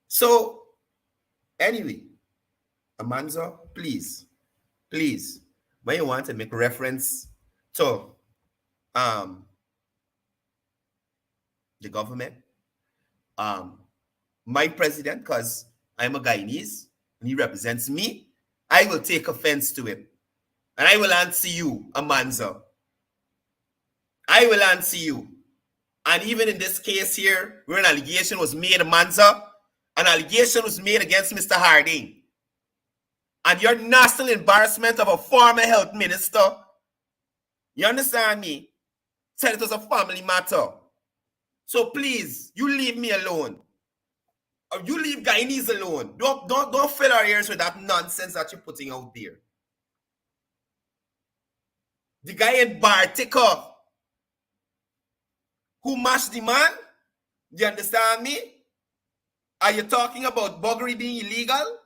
S9: So, anyway, Amanzo, please, when you want to make reference to the government, my president, because I'm a Guyanese and he represents me, I will take offense to it. And I will answer you, Amanzo. I will answer you. And even in this case here, where an allegation was made, Amanzo, an allegation was made against Mr. Harding. And your national embarrassment of a former health minister, you understand me, said it was a family matter. So please, you leave me alone. Or you leave Guyanese alone. Don't fill our ears with that nonsense that you're putting out there. The guy in Bartica who mashed the man, do you understand me? Are you talking about buggery being illegal?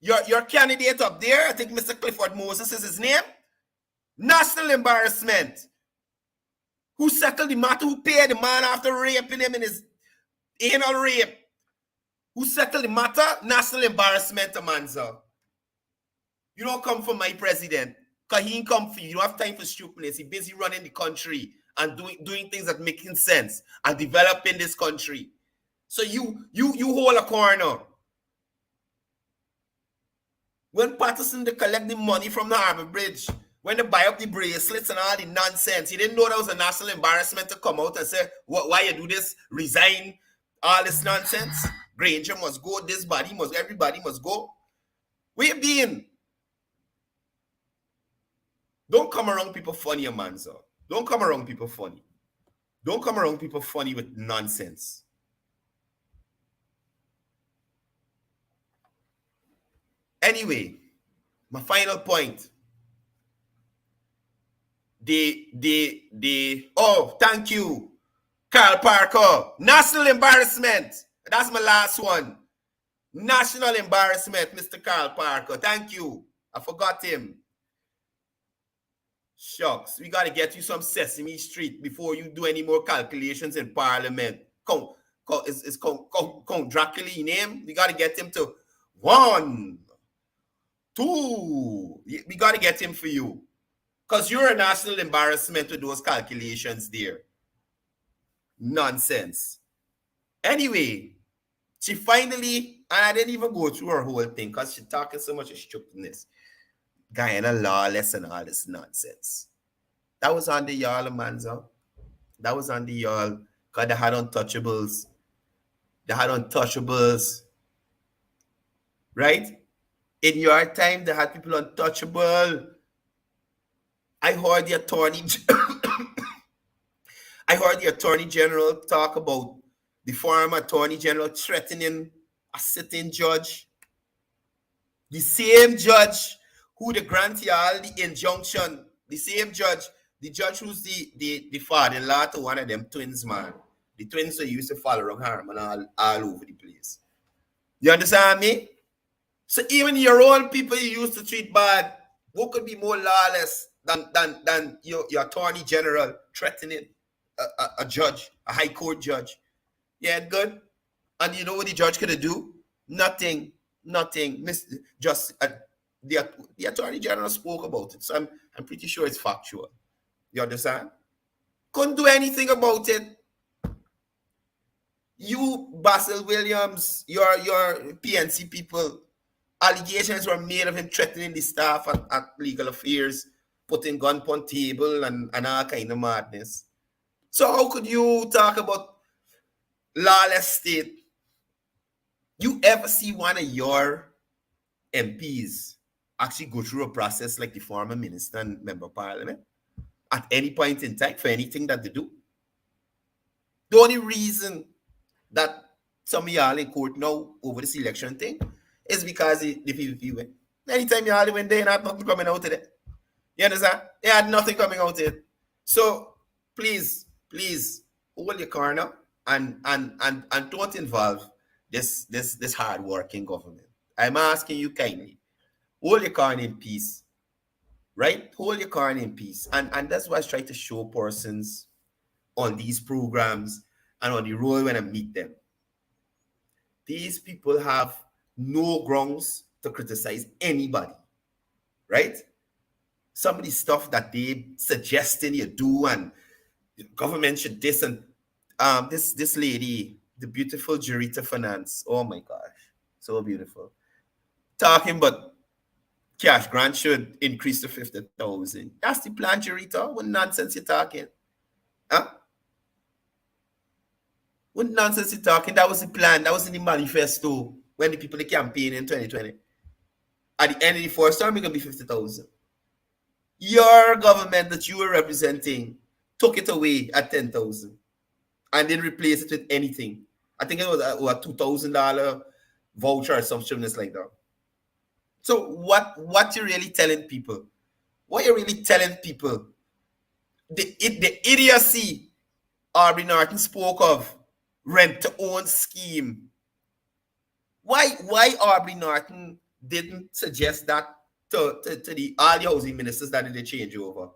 S9: Your candidate up there, I think Mr. Clifford Moses is his name. National embarrassment. Who settled the matter? Who paid the man after raping him in his anal rape? Who settled the matter? National embarrassment, Amanzo. You don't come for my president. Because he ain't come for you. You don't have time for stupidness. He's busy running the country and doing things that making sense and developing this country. So you hold a corner. When Patterson they collect the money from the Harbour Bridge, when they buy up the bracelets and all the nonsense, he didn't know that was a national embarrassment to come out and say, why you do this? Resign, all this nonsense. Granger must go, this body must, everybody must go. Where you been? Don't come around people funny, Amanzo. Don't come around people funny. Don't come around people funny with nonsense. Anyway, my final point. Oh, thank you, Carl Parker. National embarrassment. That's my last one. National embarrassment, Mr. Carl Parker. Thank you. I forgot him. Shucks. We got to get you some Sesame Street before you do any more calculations in Parliament. Count Dracula name. We got to get him to 1, 2. We got to get him for you. Because you're a national embarrassment with those calculations there. Nonsense. Anyway, she finally, and I didn't even go through her whole thing because she's talking so much of stupidness. Guyana lawless and all this nonsense. That was on the y'all, Manzo. That was on the y'all. Because they had untouchables. Right? In your time, they had people untouchable. I heard the attorney general talk about the former attorney general threatening a sitting judge. The same judge who the grant y'all the injunction, the same judge, the judge who's the father-in-law to one of them twins, man. The twins that used to follow around Harman all over the place. You understand me? So even your own people you used to treat bad, what could be more lawless than your attorney general threatening a judge, a high court judge? Yeah, good. And you know what the judge could do? Nothing. Just the attorney general spoke about it, so I'm pretty sure it's factual. You understand? Couldn't do anything about it. You, Basil Williams, your PNC people, allegations were made of him threatening the staff at legal affairs, putting gun on table and all kind of madness. So how could you talk about lawless state? You ever see one of your MPs actually go through a process like the former minister and member of parliament at any point in time for anything that they do? The only reason that some of y'all in court now over this election thing is because the PVP win. Anytime y'all went there, you had nothing coming out of it. You understand? They had nothing coming out of it. So please hold your corner and don't involve this hard-working government. I'm asking you kindly, hold your corner in peace. Right? Hold your corner in peace. And that's why I try to show persons on these programs and on the road when I meet them. These people have no grounds to criticize anybody. Right? Some of the stuff that they suggesting you do and the government should this and this lady, the beautiful Jurita Finance. Oh my gosh, so beautiful. Talking about cash grant should increase to 50,000. That's the plan, Jurita. What nonsense you're talking? Huh? What nonsense you're talking? That was the plan. That was in the manifesto when the people campaign in 2020. At the end of the first term, it's going to be 50,000. Your government that you were representing took it away at 10,000 and didn't replace it with anything. I think it was a $2,000 voucher or something like that. So what you're really telling people? What you're really telling people? The idiocy Aubrey Norton spoke of, rent-to-own scheme. Why Aubrey Norton didn't suggest that to all the housing ministers that did they change over?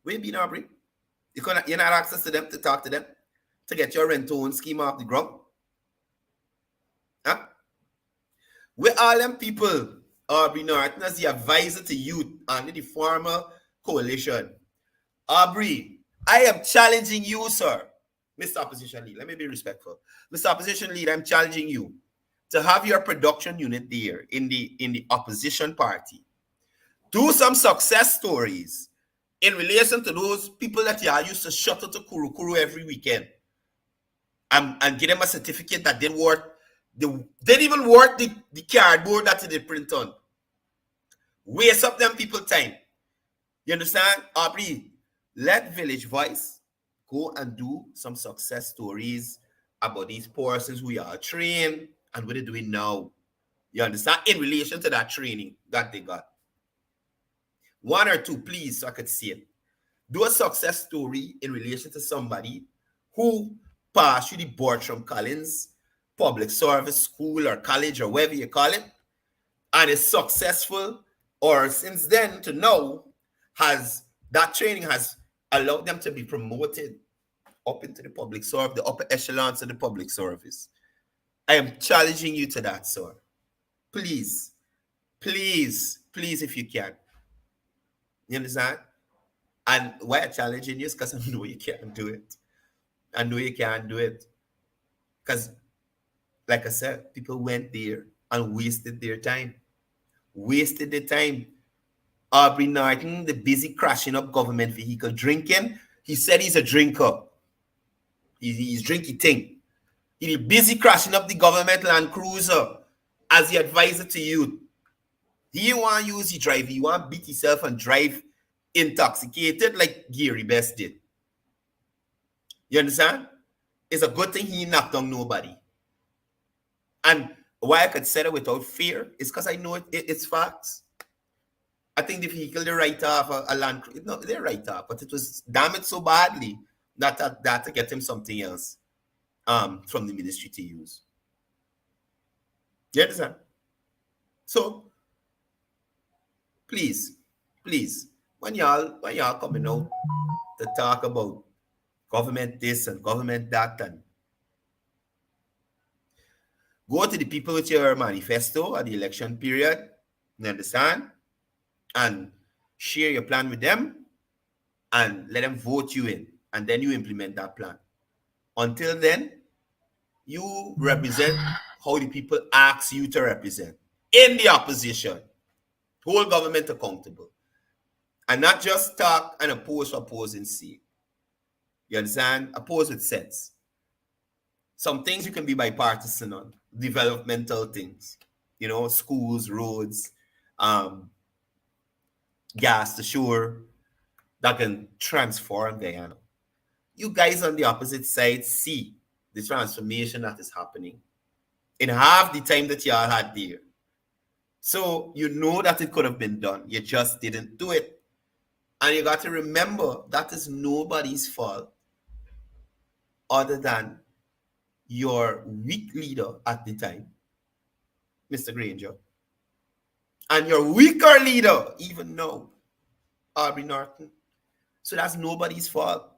S9: Where been, Aubrey? You're not access to them to talk to them to get your rent-to-own scheme off the ground? Huh? Where all them people, Aubrey Norton as the advisor to youth under the former coalition? Aubrey, I am challenging you, sir. Mr. Opposition Leader, let me be respectful. Mr. Opposition Leader, I'm challenging you to have your production unit there in the opposition party. Do some success stories in relation to those people that you are used to shuttle to Kuru every weekend and give them a certificate that didn't even worth the cardboard that they print on. Waste up them people time. You understand? Aubrey, let Village Voice go and do some success stories about these persons who are trained and what they're doing now. You understand? In relation to that training that they got. One or two, please, so I could see it. Do a success story in relation to somebody who passed through the Bertram Collins public service school or college or whatever you call it, and is successful, or since then to now, that training has allowed them to be promoted up into the public service, the upper echelons of the public service. I am challenging you to that, sir. Please, please, please, if you can. You understand? And why I'm challenging you is because I know you can't do it. I know you can't do it. Because, like I said, people went there and wasted their time. Wasted their time. Aubrey Norton, the busy crashing up government vehicle, drinking. He said he's a drinker. He's drinking thing. He's busy crashing up the government Land Cruiser as the advisor to youth. He want to use the drive. He want to beat himself and drive intoxicated like Gary Best did. You understand? It's a good thing he knocked on nobody. And why I could say that without fear is because I know it's facts. I think the vehicle they write off a Land Cruiser. No, they write off, but it was damaged so badly that to get him something else from the ministry to use. You understand? So please, when y'all coming out to talk about government this and government that, and go to the people with your manifesto at the election period, you understand? And share your plan with them and let them vote you in, and then you implement that plan. Until then, you represent how the people ask you to represent in the opposition. Hold government accountable. And not just talk and oppose for opposing sake. You understand? Oppose with sense. Some things you can be bipartisan on. Developmental things. You know, schools, roads, gas to shore, that can transform Guyana. You guys on the opposite side see the transformation that is happening in half the time that y'all had there. So you know that it could have been done. You just didn't do it. And you got to remember that is nobody's fault other than your weak leader at the time, Mr. Granger. And your weaker leader, even now, Aubrey Norton. So that's nobody's fault.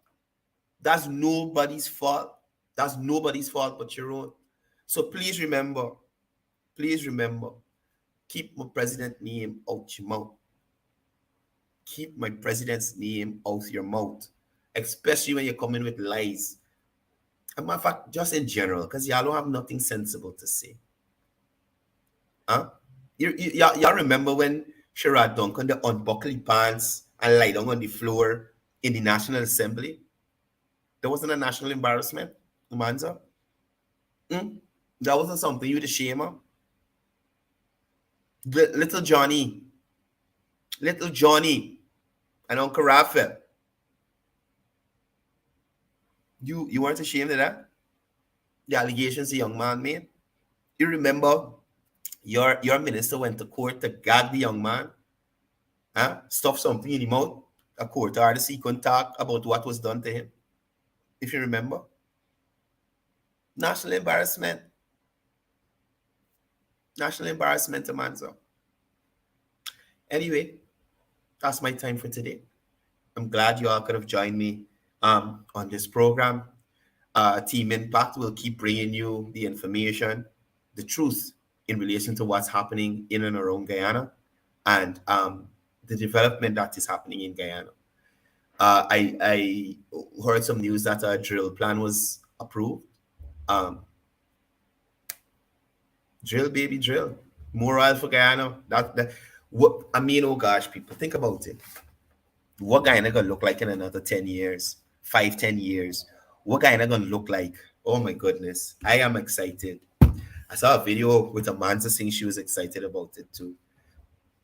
S9: That's nobody's fault. That's nobody's fault but your own. So please remember, keep my president's name out your mouth. Keep my president's name out your mouth, especially when you're coming with lies. As a matter of fact, just in general, because y'all don't have nothing sensible to say. Huh? Y'all remember when Sherrod Duncan unbuckled his pants and lie down on the floor in the National Assembly? There wasn't a national embarrassment, Manza? That wasn't something you'd shame of. Little Johnny, and Uncle Raphael. You weren't ashamed of that? The allegations the young man made? You remember your minister went to court to gag the young man? Huh? Stuff something in his mouth. A court order so he couldn't talk about what was done to him. If you remember. National embarrassment. National embarrassment, Amanza. Anyway, that's my time for today. I'm glad you all could have joined me on this program. Team Impact will keep bringing you the information, the truth in relation to what's happening in and around Guyana and the development that is happening in Guyana. I heard some news that a drill plan was approved. Drill, baby, drill. More oil for Guyana. Oh gosh, people, think about it. What Guyana gonna look like in another 10 years, 5-10 years? What Guyana gonna look like? Oh my goodness, I am excited. I saw a video with Amanza saying she was excited about it too,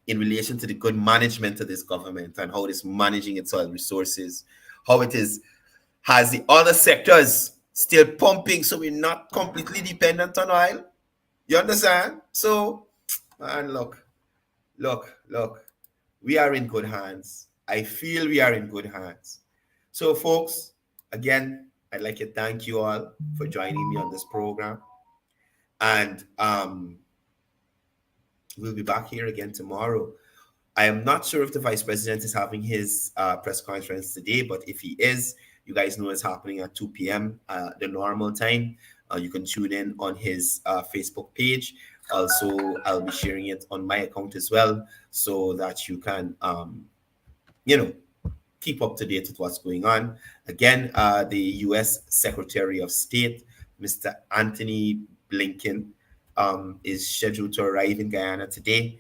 S9: in relation to the good management of this government and how it is managing its oil resources, how it has the other sectors still pumping, so we're not completely dependent on oil. You understand? So, man, look, we are in good hands. I feel we are in good hands. So, folks, again, I'd like to thank you all for joining me on this program. And we'll be back here again tomorrow. I am not sure if the Vice President is having his press conference today, but if he is, you guys know it's happening at 2 p.m. The normal time. You can tune in on his Facebook page. Also, I'll be sharing it on my account as well, so that you can, keep up to date with what's going on. Again, the U.S. Secretary of State, Mr. Anthony Blinken, is scheduled to arrive in Guyana today.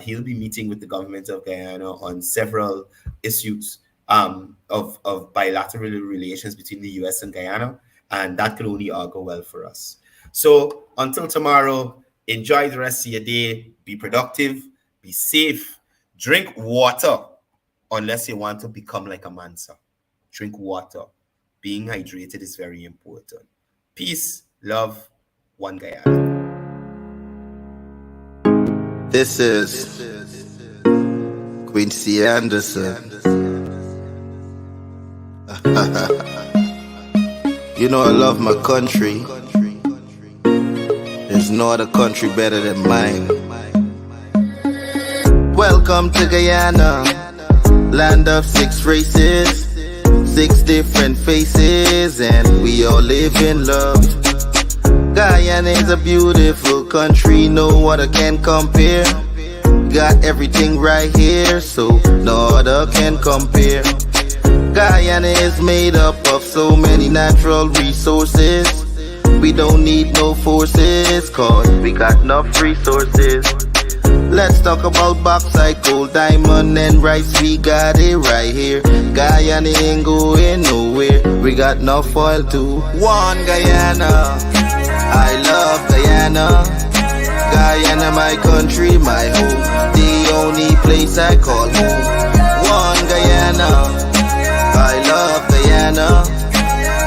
S9: He'll be meeting with the government of Guyana on several issues of bilateral relations between the U.S. and Guyana, and that can only augur well for us. So until tomorrow, enjoy the rest of your day. Be productive, be safe, drink water, unless you want to become like a Mansa. Drink water. Being hydrated is very important. Peace, love, one Guyana.
S6: This is Quincy Anderson. You know I love my country. There's no other country better than mine. Welcome to Guyana, land of 6 races, 6 different faces, and we all live in love. Guyana is a beautiful country, no other can compare. Got everything right here, so no other can compare. Guyana is made up of so many natural resources. We don't need no forces, cause we got enough resources. Let's talk about bauxite, gold, diamond, and rice. We got it right here. Guyana ain't going nowhere. We got enough oil too. One Guyana, I love Guyana. Guyana, my country, my home. The only place I call home. One Guyana, I love Guyana.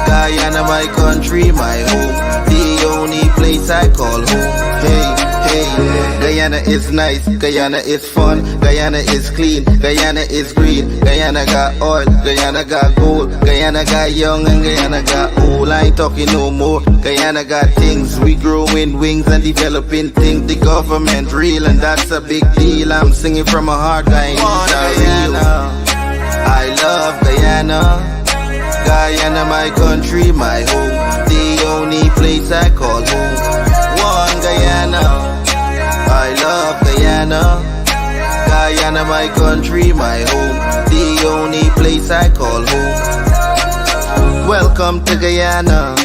S6: Guyana, my country, my home. The only place I call home. Hey, Guyana is nice, Guyana is fun, Guyana is clean, Guyana is green, Guyana got oil, Guyana got gold, Guyana got young and Guyana got old. I ain't talking no more. Guyana got things, we growing wings and developing things. The government real and that's a big deal. I'm singing from my heart, Guyana. I love Guyana. Guyana, my country, my home. The only place I call home. One Guyana, I love Guyana. Guyana, my country, my home. The only place I call home. Welcome to Guyana.